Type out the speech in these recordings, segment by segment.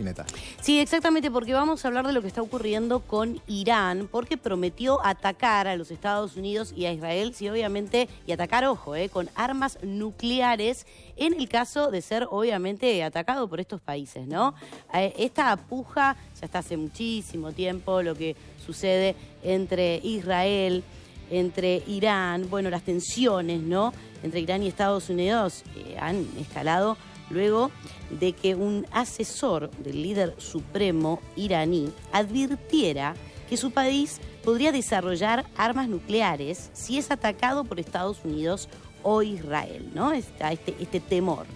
Spinetta. Sí, exactamente, porque vamos a hablar de lo que está ocurriendo con Irán, porque prometió atacar a los Estados Unidos y a Israel, sí, obviamente, y atacar, ojo, con armas nucleares, en el caso de ser, obviamente, atacado por estos países, ¿no? Esta puja ya está hace muchísimo tiempo, lo que sucede entre Israel, entre Irán, bueno, las tensiones, ¿no?, entre Irán y Estados Unidos han escalado luego de que un asesor del líder supremo iraní advirtiera que su país podría desarrollar armas nucleares si es atacado por Estados Unidos o Israel, ¿no? Está este temor.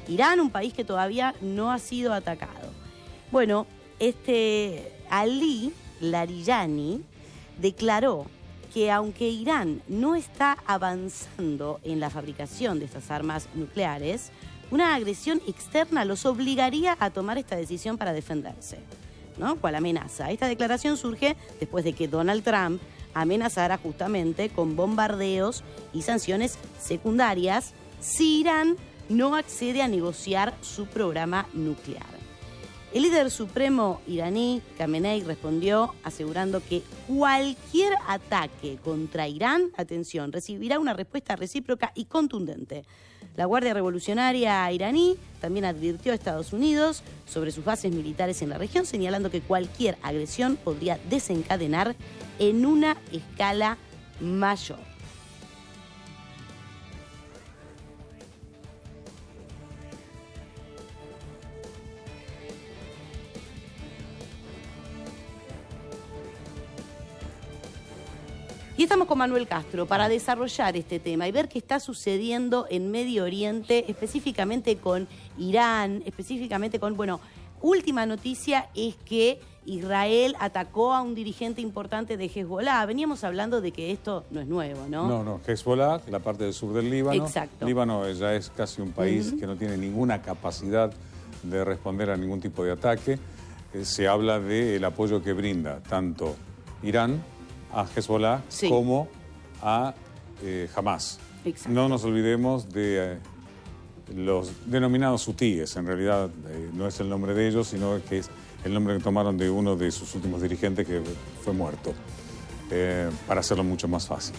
Irán, un país que todavía no ha sido atacado. Bueno, Ali Larijani declaró que aunque Irán no está avanzando en la fabricación de estas armas nucleares, una agresión externa los obligaría a tomar esta decisión para defenderse, ¿no? ¿Cuál amenaza? Esta declaración surge después de que Donald Trump amenazara justamente con bombardeos y sanciones secundarias si Irán no accede a negociar su programa nuclear. El líder supremo iraní, Khamenei, respondió asegurando que cualquier ataque contra Irán, atención, recibirá una respuesta recíproca y contundente. La Guardia Revolucionaria iraní también advirtió a Estados Unidos sobre sus bases militares en la región, señalando que cualquier agresión podría desencadenar en una escala mayor. Y estamos con Manuel Castro para desarrollar este tema y ver qué está sucediendo en Medio Oriente, específicamente con Irán, específicamente con, bueno, última noticia es que Israel atacó a un dirigente importante de Hezbollah. Veníamos hablando de que esto no es nuevo, ¿no? No, Hezbollah, la parte del sur del Líbano. Exacto. Líbano ya es casi un país que no tiene ninguna capacidad de responder a ningún tipo de ataque. Se habla del apoyo que brinda tanto Irán a Hezbollah como a Hamas. Exacto. No nos olvidemos de los denominados hutíes. En realidad no es el nombre de ellos, sino que es el nombre que tomaron de uno de sus últimos dirigentes que fue muerto, para hacerlo mucho más fácil.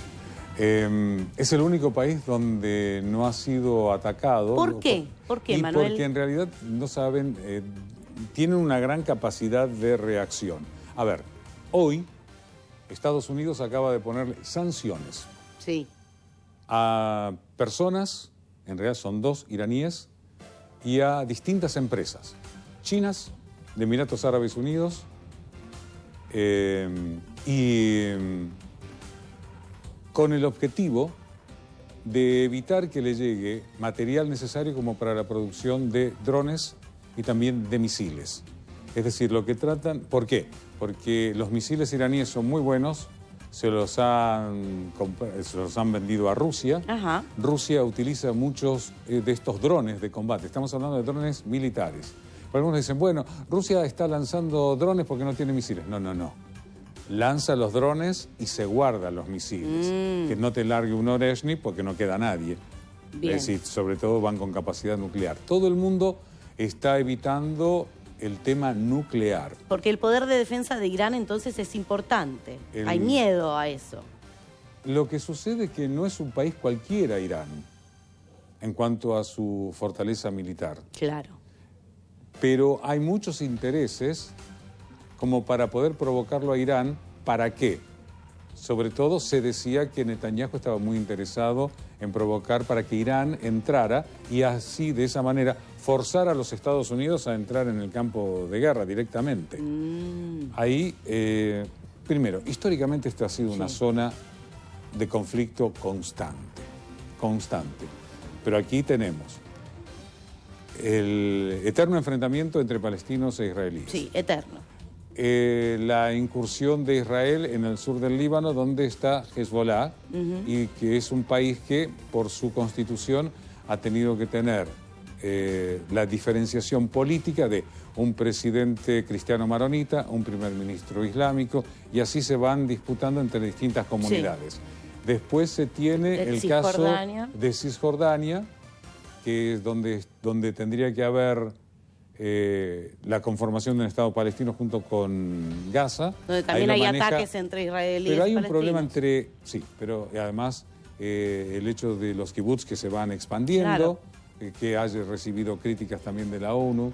Es el único país donde no ha sido atacado. ¿Por qué? ¿Por qué, Manuel? Porque en realidad, no saben, tienen una gran capacidad de reacción. A ver, hoy Estados Unidos acaba de ponerle sanciones a personas, en realidad son 2 iraníes, y a distintas empresas chinas, de Emiratos Árabes Unidos, con el objetivo de evitar que le llegue material necesario como para la producción de drones y también de misiles. Es decir, lo que tratan... ¿Por qué? Porque los misiles iraníes son muy buenos, se los han vendido a Rusia. Ajá. Rusia utiliza muchos de estos drones de combate. Estamos hablando de drones militares. Algunos dicen, bueno, Rusia está lanzando drones porque no tiene misiles. No. Lanza los drones y se guarda los misiles. Que no te largue un Oreshny porque no queda nadie. Bien. Es decir, sobre todo van con capacidad nuclear. Todo el mundo está evitando el tema nuclear. Porque el poder de defensa de Irán entonces es importante. Hay miedo a eso. Lo que sucede es que no es un país cualquiera Irán en cuanto a su fortaleza militar. Claro. Pero hay muchos intereses como para poder provocarlo a Irán. ¿Para qué? Sobre todo se decía que Netanyahu estaba muy interesado en provocar para que Irán entrara y así, de esa manera, forzar a los Estados Unidos a entrar en el campo de guerra directamente. Ahí, primero, históricamente esta ha sido una zona de conflicto constante. Pero aquí tenemos el eterno enfrentamiento entre palestinos e israelíes. Sí, eterno. La incursión de Israel en el sur del Líbano, donde está Hezbollah, y que es un país que, por su constitución, ha tenido que tener la diferenciación política de un presidente cristiano maronita, un primer ministro islámico, y así se van disputando entre distintas comunidades. Después se tiene el caso de Cisjordania, que es donde tendría que haber la conformación de un Estado palestino junto con Gaza. Donde también hay ataques entre israelíes y Pero hay un palestinos. problema entre... Sí, pero además el hecho de los kibbutz que se van expandiendo, Claro. Que haya recibido críticas también de la ONU,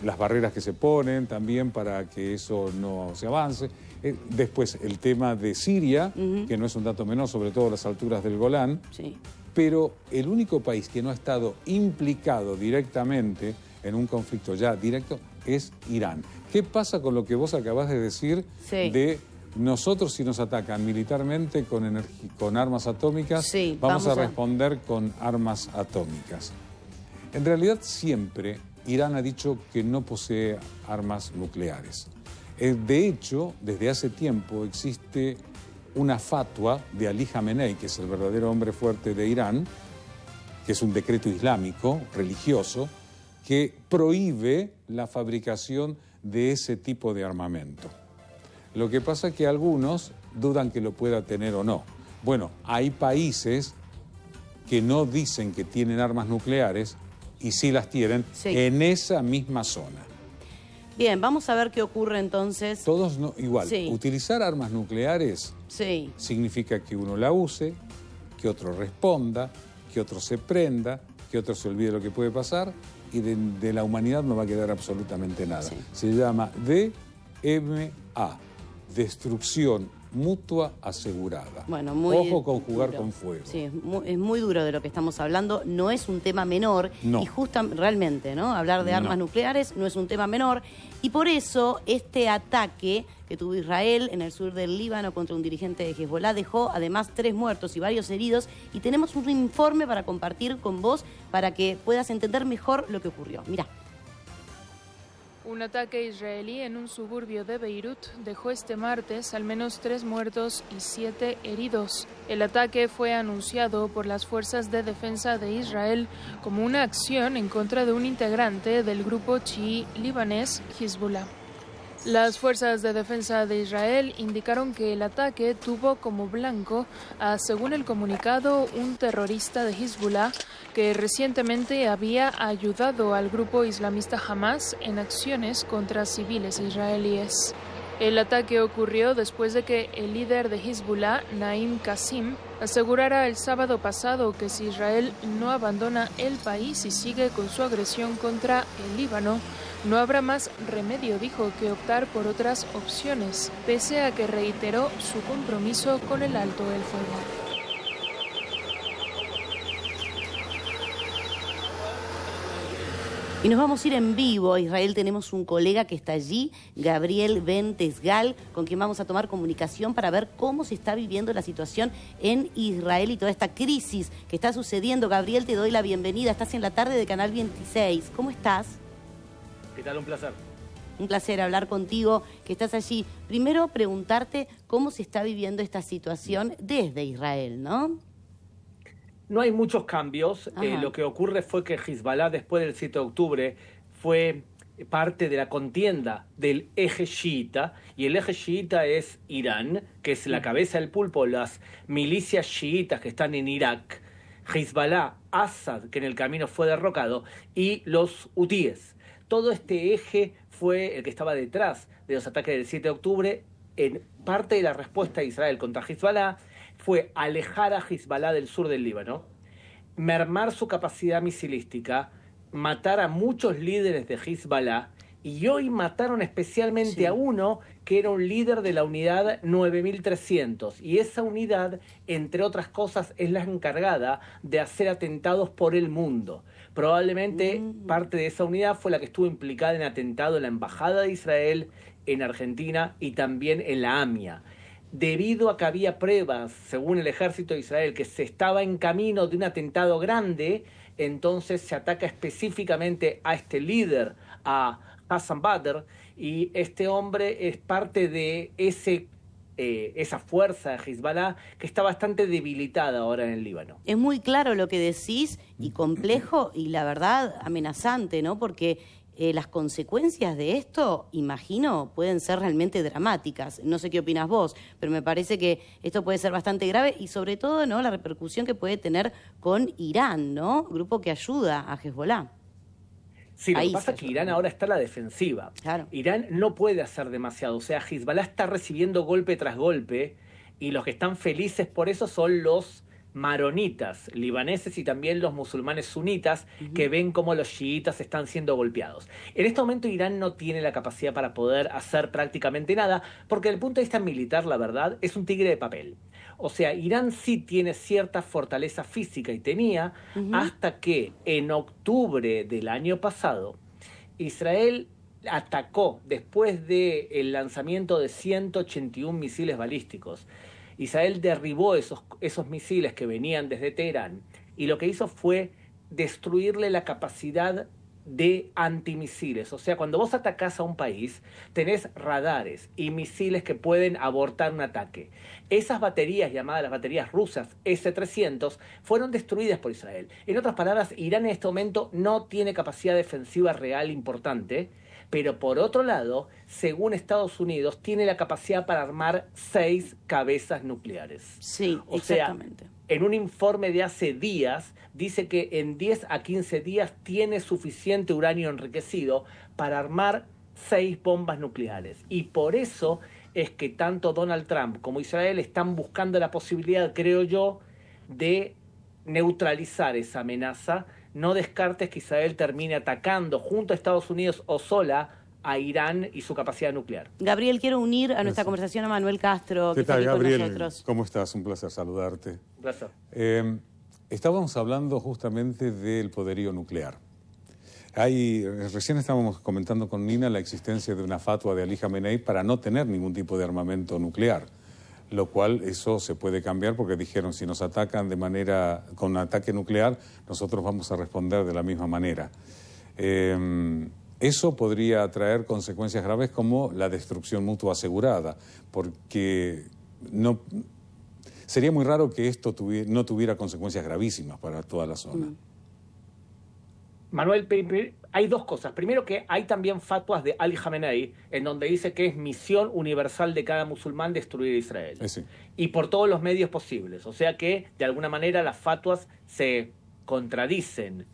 las barreras que se ponen también para que eso no se avance. Después el tema de Siria, que no es un dato menor, sobre todo a las alturas del Golán. Sí. Pero el único país que no ha estado implicado directamente en un conflicto ya directo es Irán. ¿Qué pasa con lo que vos acabás de decir de nosotros si nos atacan militarmente con armas atómicas, vamos a responder con armas atómicas? En realidad siempre Irán ha dicho que no posee armas nucleares. De hecho, desde hace tiempo existe una fatua de Ali Khamenei, que es el verdadero hombre fuerte de Irán, que es un decreto islámico, religioso, que prohíbe la fabricación de ese tipo de armamento. Lo que pasa es que algunos dudan que lo pueda tener o no. Bueno, hay países que no dicen que tienen armas nucleares y sí las tienen en esa misma zona. Bien, vamos a ver qué ocurre entonces. Todos no, igual. Utilizar armas nucleares significa que uno la use, que otro responda, que otro se prenda, que otro se olvide lo que puede pasar y de la humanidad no va a quedar absolutamente nada. Se llama DMA, destrucción mutua asegurada. Bueno, muy Ojo con jugar con fuego. Sí, es muy duro de lo que estamos hablando. No es un tema menor. No. Y realmente, ¿no? Hablar de armas nucleares no es un tema menor. Y por eso este ataque que tuvo Israel en el sur del Líbano contra un dirigente de Hezbollah dejó además 3 muertos y varios heridos. Y tenemos un informe para compartir con vos para que puedas entender mejor lo que ocurrió. Mirá. Un ataque israelí en un suburbio de Beirut dejó este martes al menos 3 muertos y 7 heridos. El ataque fue anunciado por las fuerzas de defensa de Israel como una acción en contra de un integrante del grupo chií libanés Hezbollah. Las fuerzas de defensa de Israel indicaron que el ataque tuvo como blanco a, según el comunicado, un terrorista de Hezbollah que recientemente había ayudado al grupo islamista Hamas en acciones contra civiles israelíes. El ataque ocurrió después de que el líder de Hezbollah, Naim Qasim, asegurara el sábado pasado que si Israel no abandona el país y sigue con su agresión contra el Líbano, no habrá más remedio, dijo, que optar por otras opciones, pese a que reiteró su compromiso con el alto el fuego. Y nos vamos a ir en vivo a Israel. Tenemos un colega que está allí, Gabriel Ben Tesgal, con quien vamos a tomar comunicación para ver cómo se está viviendo la situación en Israel y toda esta crisis que está sucediendo. Gabriel, te doy la bienvenida. Estás en la tarde de Canal 26. ¿Cómo estás? ¿Qué tal? Un placer. Un placer hablar contigo, que estás allí. Primero, preguntarte cómo se está viviendo esta situación desde Israel, ¿no? No hay muchos cambios. Lo que ocurre fue que Hezbollah, después del 7 de octubre, fue parte de la contienda del eje chiita, y el eje chiita es Irán, que es la cabeza del pulpo, las milicias chiitas que están en Irak, Hezbollah, Assad, que en el camino fue derrocado, y los hutíes. Todo este eje fue el que estaba detrás de los ataques del 7 de octubre. En parte de la respuesta de Israel contra Hezbollah fue alejar a Hezbollah del sur del Líbano, mermar su capacidad misilística, matar a muchos líderes de Hezbollah, y hoy mataron especialmente a uno que era un líder de la unidad 9300, y esa unidad, entre otras cosas, es la encargada de hacer atentados por el mundo. Probablemente parte de esa unidad fue la que estuvo implicada en atentado en la Embajada de Israel, en Argentina y también en la AMIA. Debido a que había pruebas, según el ejército de Israel, que se estaba en camino de un atentado grande, entonces se ataca específicamente a este líder, a Hassan Badr, y este hombre es parte de esa fuerza de Hezbollah que está bastante debilitada ahora en el Líbano. Es muy claro lo que decís y complejo y la verdad amenazante, ¿no? Porque las consecuencias de esto, imagino, pueden ser realmente dramáticas. No sé qué opinas vos, pero me parece que esto puede ser bastante grave y sobre todo, ¿no?, la repercusión que puede tener con Irán, ¿no? Grupo que ayuda a Hezbollah. Sí, lo Ahí que pasa se es que ayuda. Irán ahora está a la defensiva. Claro. Irán no puede hacer demasiado. O sea, Hezbollah está recibiendo golpe tras golpe y los que están felices por eso son los maronitas libaneses y también los musulmanes sunitas que ven cómo los chiitas están siendo golpeados. En este momento Irán no tiene la capacidad para poder hacer prácticamente nada porque desde el punto de vista militar, la verdad, es un tigre de papel. O sea, Irán sí tiene cierta fortaleza física y tenía hasta que en octubre del año pasado Israel atacó después del lanzamiento de 181 misiles balísticos. Israel derribó esos misiles que venían desde Teherán y lo que hizo fue destruirle la capacidad de antimisiles. O sea, cuando vos atacás a un país, tenés radares y misiles que pueden abortar un ataque. Esas baterías, llamadas las baterías rusas S-300, fueron destruidas por Israel. En otras palabras, Irán en este momento no tiene capacidad defensiva real importante, pero por otro lado, según Estados Unidos, tiene la capacidad para armar 6 cabezas nucleares. Sí, o sea, exactamente. en un informe de hace días, dice que en 10 a 15 días tiene suficiente uranio enriquecido para armar 6 bombas nucleares. Y por eso es que tanto Donald Trump como Israel están buscando la posibilidad, creo yo, de neutralizar esa amenaza. No descartes que Israel termine atacando junto a Estados Unidos o sola a Irán y su capacidad nuclear. Gabriel, quiero unir a nuestra conversación a Manuel Castro, que ¿Qué está tal, aquí con Gabriel? nosotros. ¿Cómo estás? Un placer saludarte. Un placer. Estábamos hablando justamente del poderío nuclear. Recién estábamos comentando con Nina la existencia de una fatua de Ali Khamenei para no tener ningún tipo de armamento nuclear, lo cual eso se puede cambiar porque dijeron si nos atacan con un ataque nuclear, nosotros vamos a responder de la misma manera. Eso podría traer consecuencias graves como la destrucción mutua asegurada, porque sería muy raro que esto no tuviera consecuencias gravísimas para toda la zona. Manuel, hay dos cosas. Primero, que hay también fatuas de Ali Khamenei en donde dice que es misión universal de cada musulmán destruir a Israel. Sí. Y por todos los medios posibles. O sea que, de alguna manera, las fatuas se contradicen.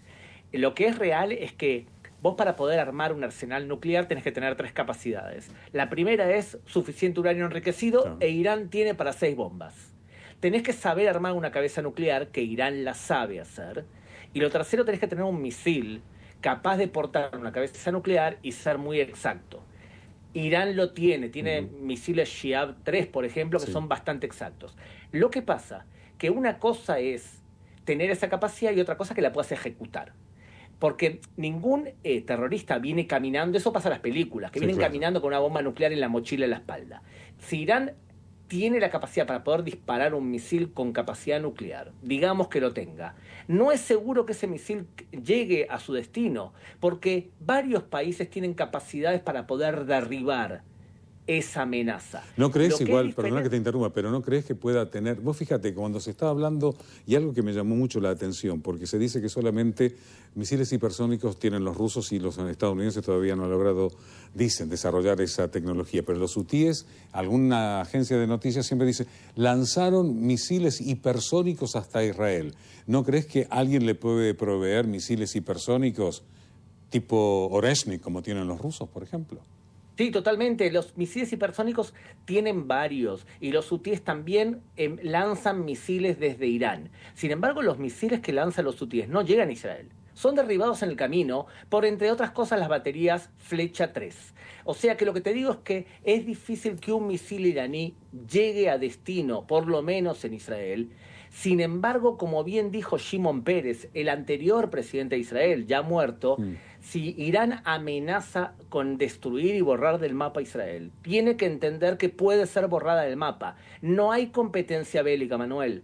Lo que es real es que vos, para poder armar un arsenal nuclear, tenés que tener 3 capacidades. La primera es suficiente uranio enriquecido, claro, e Irán tiene para 6 bombas. Tenés que saber armar una cabeza nuclear, que Irán la sabe hacer. Y lo tercero, tenés que tener un misil capaz de portar una cabeza nuclear y ser muy exacto. Irán lo tiene misiles Shihab 3, por ejemplo, que son bastante exactos. Lo que pasa, que una cosa es tener esa capacidad y otra cosa que la puedas ejecutar. Porque ningún terrorista viene caminando, eso pasa en las películas, que vienen caminando con una bomba nuclear en la mochila en la espalda. Si Irán tiene la capacidad para poder disparar un misil con capacidad nuclear, digamos que lo tenga, no es seguro que ese misil llegue a su destino, porque varios países tienen capacidades para poder derribar esa amenaza. ¿No crees igual, perdona que te interrumpa, pero no crees que pueda tener... Vos fíjate, cuando se está hablando, y algo que me llamó mucho la atención, porque se dice que solamente misiles hipersónicos tienen los rusos y los estadounidenses todavía no han logrado, dicen, desarrollar esa tecnología, pero los hutíes, alguna agencia de noticias siempre dice, lanzaron misiles hipersónicos hasta Israel. ¿No crees que alguien le puede proveer misiles hipersónicos tipo Oreshnik, como tienen los rusos, por ejemplo? Sí, totalmente. Los misiles hipersónicos tienen varios y los hutíes también lanzan misiles desde Irán. Sin embargo, los misiles que lanzan los hutíes no llegan a Israel. Son derribados en el camino por, entre otras cosas, las baterías Flecha 3. O sea que lo que te digo es que es difícil que un misil iraní llegue a destino, por lo menos en Israel. Sin embargo, como bien dijo Shimon Peres, el anterior presidente de Israel, ya muerto, si Irán amenaza con destruir y borrar del mapa a Israel, tiene que entender que puede ser borrada del mapa. No hay competencia bélica, Manuel.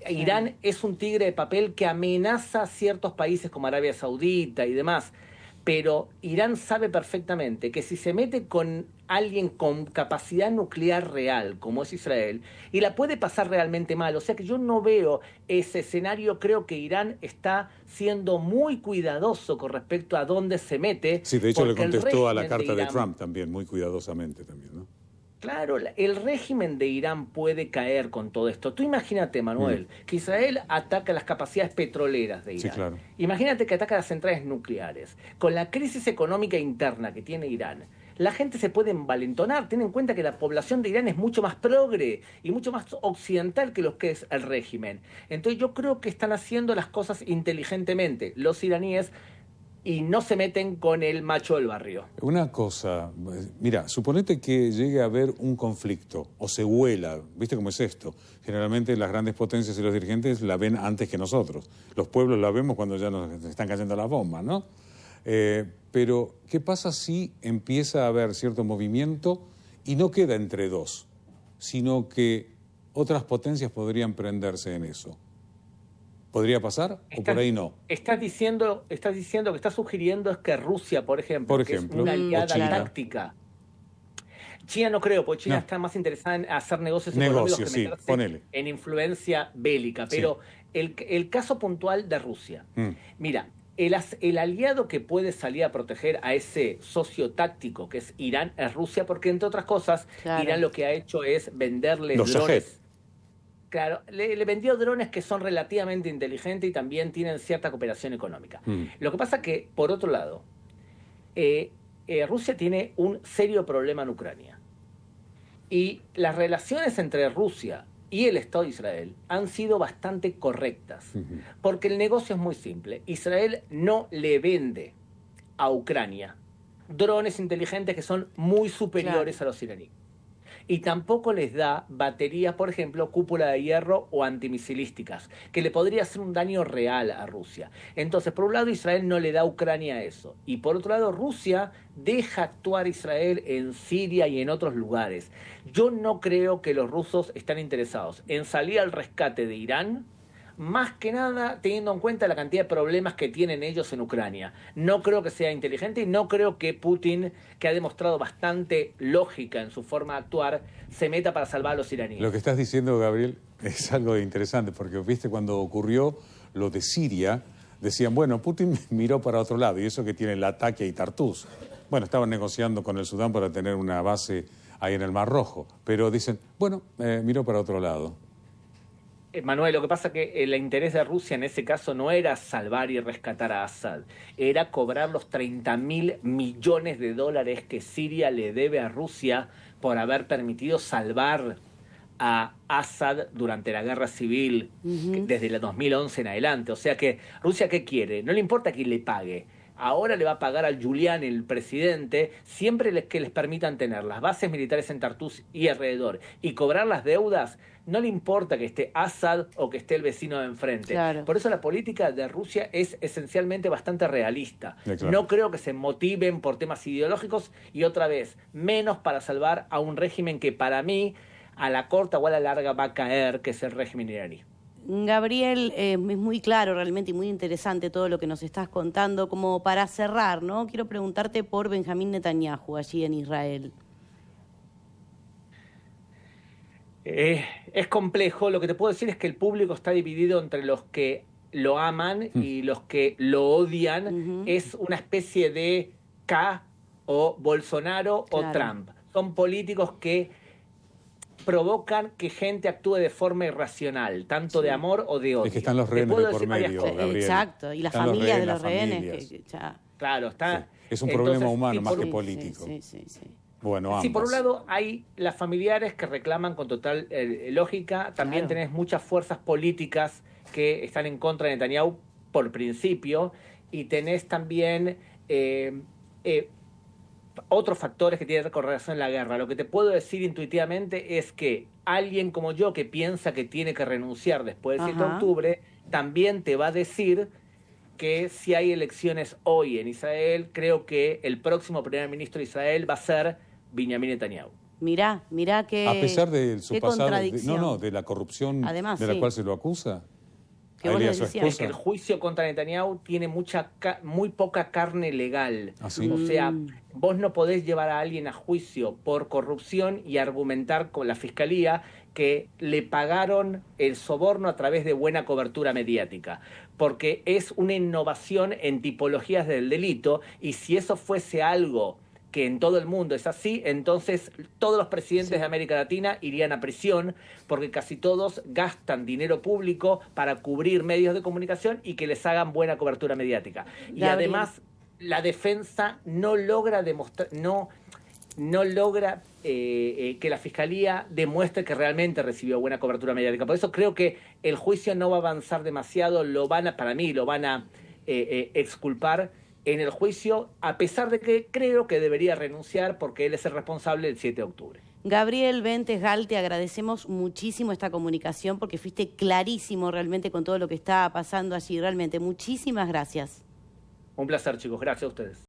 Irán es un tigre de papel que amenaza a ciertos países como Arabia Saudita y demás. Pero Irán sabe perfectamente que si se mete con alguien con capacidad nuclear real, como es Israel, y la puede pasar realmente mal. O sea que yo no veo ese escenario. Creo que Irán está siendo muy cuidadoso con respecto a dónde se mete. Sí, de hecho le contestó a la régimen carta de Irán, Trump también, muy cuidadosamente también, ¿no? Claro, el régimen de Irán puede caer con todo esto. Tú imagínate, Manuel, que Israel ataca las capacidades petroleras de Irán. Sí, claro. Imagínate que ataca las centrales nucleares. Con la crisis económica interna que tiene Irán, la gente se puede envalentonar. Ten en cuenta que la población de Irán es mucho más progre y mucho más occidental que lo que es el régimen. Entonces yo creo que están haciendo las cosas inteligentemente los iraníes y no se meten con el macho del barrio. Una cosa, mira, suponete que llegue a haber un conflicto o se huela, ¿viste cómo es esto? Generalmente las grandes potencias y los dirigentes la ven antes que nosotros. Los pueblos la vemos cuando ya nos están cayendo las bombas, ¿no? Pero, ¿qué pasa si empieza a haber cierto movimiento y no queda entre dos, sino que otras potencias podrían prenderse en eso? ¿Podría pasar o por ahí no? Estás diciendo que estás sugiriendo es que Rusia, por ejemplo, que es una aliada táctica. China no creo, porque China está más interesada en hacer negocios económicos que meterse en influencia bélica. Pero el caso puntual de Rusia. Mira, el aliado que puede salir a proteger a ese socio táctico que es Irán es Rusia, porque entre otras cosas, Irán lo que ha hecho es venderle drones. Claro, le vendió drones que son relativamente inteligentes y también tienen cierta cooperación económica. Lo que pasa que, por otro lado, Rusia tiene un serio problema en Ucrania. Y las relaciones entre Rusia y el Estado de Israel han sido bastante correctas. Porque el negocio es muy simple. Israel no le vende a Ucrania drones inteligentes que son muy superiores a los iraníes. Y tampoco les da baterías, por ejemplo, cúpula de hierro o antimisilísticas, que le podría hacer un daño real a Rusia. Entonces, por un lado, Israel no le da a Ucrania eso. Y por otro lado, Rusia deja actuar a Israel en Siria y en otros lugares. Yo no creo que los rusos están interesados en salir al rescate de Irán, más que nada teniendo en cuenta la cantidad de problemas que tienen ellos en Ucrania. No creo que sea inteligente y no creo que Putin, que ha demostrado bastante lógica en su forma de actuar, se meta para salvar a los iraníes. Lo que estás diciendo, Gabriel, es algo interesante, porque viste cuando ocurrió lo de Siria, decían, bueno, Putin miró para otro lado, y eso que tiene el ataque y Tartus. Bueno, estaban negociando con el Sudán para tener una base ahí en el Mar Rojo, pero dicen, bueno, miró para otro lado. Manuel, lo que pasa es que el interés de Rusia en ese caso no era salvar y rescatar a Assad, era cobrar los 30.000 millones de dólares que Siria le debe a Rusia por haber permitido salvar a Assad durante la guerra civil desde el 2011 en adelante. O sea que Rusia, ¿qué quiere? No le importa quién le pague. Ahora le va a pagar al Giuliani, el presidente, siempre que les permitan tener las bases militares en Tartus y alrededor y cobrar las deudas. No le importa que esté Assad o que esté el vecino de enfrente. Claro. Por eso la política de Rusia es esencialmente bastante realista. Claro. No creo que se motiven por temas ideológicos y otra vez, menos para salvar a un régimen que para mí a la corta o a la larga va a caer, que es el régimen iraní. Gabriel, es muy claro realmente y muy interesante todo lo que nos estás contando. Como para cerrar, ¿no? Quiero preguntarte por Benjamín Netanyahu allí en Israel. Es complejo. Lo que te puedo decir es que el público está dividido entre los que lo aman y los que lo odian. Es una especie de K o Bolsonaro o Trump. Son políticos que provocan que gente actúe de forma irracional, tanto de amor o de odio. Es que están los rehenes de por medio, Gabriel. Exacto, y las familias de los rehenes. Claro, está. Sí. Es un problema humano más que político. Sí. Bueno, ambas. Sí, por un lado hay las familiares que reclaman con total lógica, también tenés muchas fuerzas políticas que están en contra de Netanyahu por principio, y tenés también otros factores que tienen que ver con relación a la guerra. Lo que te puedo decir intuitivamente es que alguien como yo que piensa que tiene que renunciar después del 7 de octubre, también te va a decir que si hay elecciones hoy en Israel, creo que el próximo primer ministro de Israel va a ser Benjamín Netanyahu. Mirá que a pesar de su pasado, de la corrupción además, de la cual se lo acusa. Es que el juicio contra Netanyahu tiene muy poca carne legal. ¿Ah, sí? O sea, vos no podés llevar a alguien a juicio por corrupción y argumentar con la fiscalía que le pagaron el soborno a través de buena cobertura mediática, porque es una innovación en tipologías del delito, y si eso fuese algo que en todo el mundo es así, entonces todos los presidentes de América Latina irían a prisión porque casi todos gastan dinero público para cubrir medios de comunicación y que les hagan buena cobertura mediática. Y además la defensa no logra demostrar, no logra que la Fiscalía demuestre que realmente recibió buena cobertura mediática. Por eso creo que el juicio no va a avanzar demasiado, para mí lo van a exculpar en el juicio, a pesar de que creo que debería renunciar porque él es el responsable del 7 de octubre. Gabriel Bentes-Gal, te agradecemos muchísimo esta comunicación porque fuiste clarísimo realmente con todo lo que está pasando allí. Realmente, muchísimas gracias. Un placer, chicos. Gracias a ustedes.